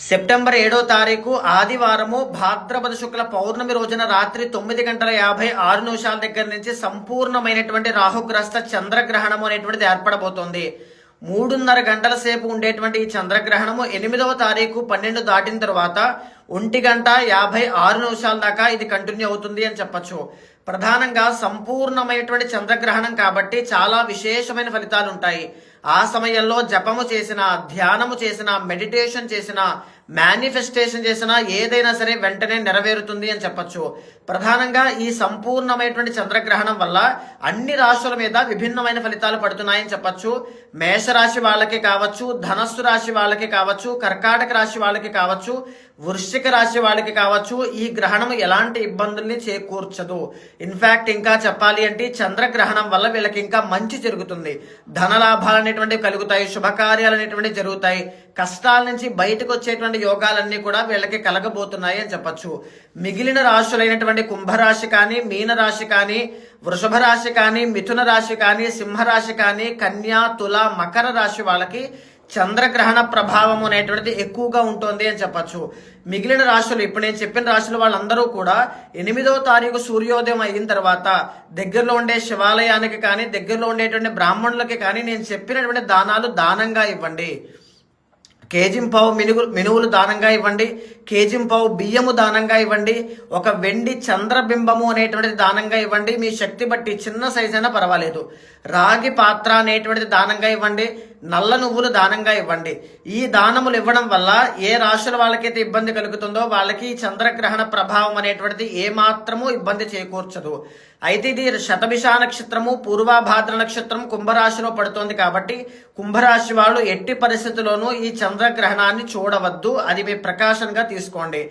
September 7వ తారీఖు ఆదివారము భాద్రపద శుక్ల పౌర్ణమి రోజున రాత్రి 9:56 దగ్గర నుంచి సంపూర్ణమైనటువంటి రాహుగ్రస్త చంద్రగ్రహణము అనేటువంటిది ఏర్పడబోతోంది. 3:30 గంటల సేపు ఉండేటువంటి ఈ చంద్రగ్రహణము 8వ తారీఖు 12 దాటిన తర్వాత 1:56 దాకా ఇది కంటిన్యూ అవుతుంది అని చెప్పచ్చు. ప్రధానంగా సంపూర్ణమైనటువంటి చంద్రగ్రహణం కాబట్టి చాలా విశేషమైన ఫలితాలు ఉంటాయి. ఆ సమయంలో జపము చేసిన, ధ్యానము చేసిన, మెడిటేషన్ చేసిన, మేనిఫెస్టేషన్ చేసినా ఏదైనా సరే వెంటనే నెరవేరుతుంది అని చెప్పచ్చు. ప్రధానంగా ఈ సంపూర్ణమైనటువంటి చంద్రగ్రహణం వల్ల అన్ని రాశుల మీద విభిన్నమైన ఫలితాలు పడుతున్నాయని చెప్పచ్చు. మేషరాశి వాళ్ళకి కావచ్చు, ధనస్సు రాశి వాళ్ళకి కావచ్చు, కర్కాటక రాశి వాళ్ళకి కావచ్చు, వృశ్చిక రాశి వాళ్ళకి కావచ్చు, ఈ గ్రహణం ఎలాంటి ఇబ్బందుల్ని చేకూర్చదు. ఇన్ఫాక్ట్ ఇంకా చెప్పాలి అంటే చంద్రగ్రహణం వల్ల వీళ్ళకి ఇంకా మంచి జరుగుతుంది. ధనలాభాలు అనేటువంటివి కలుగుతాయి, శుభకార్యాలు అనేటువంటివి జరుగుతాయి, కష్టాల నుంచి బయటకు వచ్చేటువంటి యోగాలన్నీ కూడా వీళ్ళకి కలగబోతున్నాయి అని చెప్పచ్చు. మిగిలిన రాశులైనటువంటి కుంభరాశి కానీ, మీనరాశి కానీ, వృషభ రాశి కానీ, మిథున రాశి కానీ, సింహరాశి కానీ, కన్యా, తుల, మకర రాశి వాళ్ళకి చంద్రగ్రహణ ప్రభావం అనేటువంటిది ఎక్కువగా ఉంటుంది అని చెప్పచ్చు. మిగిలిన రాశులు, ఇప్పుడు నేను చెప్పిన రాశులు వాళ్ళందరూ కూడా 8వ తారీఖు సూర్యోదయం అయిన తర్వాత దగ్గరలో ఉండే శివాలయానికి కానీ, దగ్గరలో ఉండేటువంటి బ్రాహ్మణులకి కానీ నేను చెప్పినటువంటి దానాలు దానంగా ఇవ్వండి. కేజింపావు మినువులు దానంగా ఇవ్వండి, కేజింపావు బియ్యము దానంగా ఇవ్వండి, ఒక వెండి చంద్రబింబము అనేటువంటిది దానంగా ఇవ్వండి. మీ శక్తి బట్టి చిన్న సైజ్ అయినా పర్వాలేదు. రాగి పాత్ర అనేటువంటిది దానంగా ఇవ్వండి, నల్ల నువ్వులు దానంగా ఇవ్వండి. ఈ దానములు ఇవ్వడం వల్ల ఏ రాశుల వాళ్ళకైతే ఇబ్బంది కలుగుతుందో వాళ్ళకి చంద్రగ్రహణ ప్రభావం అనేటువంటిది ఏమాత్రము ఇబ్బంది చేకూర్చదు. అయితే ఇది శతభిష నక్షత్రము, పూర్వభాద్ర నక్షత్రం కుంభరాశిలో పడుతోంది కాబట్టి కుంభరాశి వాళ్ళు ఎట్టి పరిస్థితుల్లోనూ ఈ చంద్రగ్రహణాన్ని చూడవద్దు. అది మీ ప్రకాశంగా తీసుకోండి.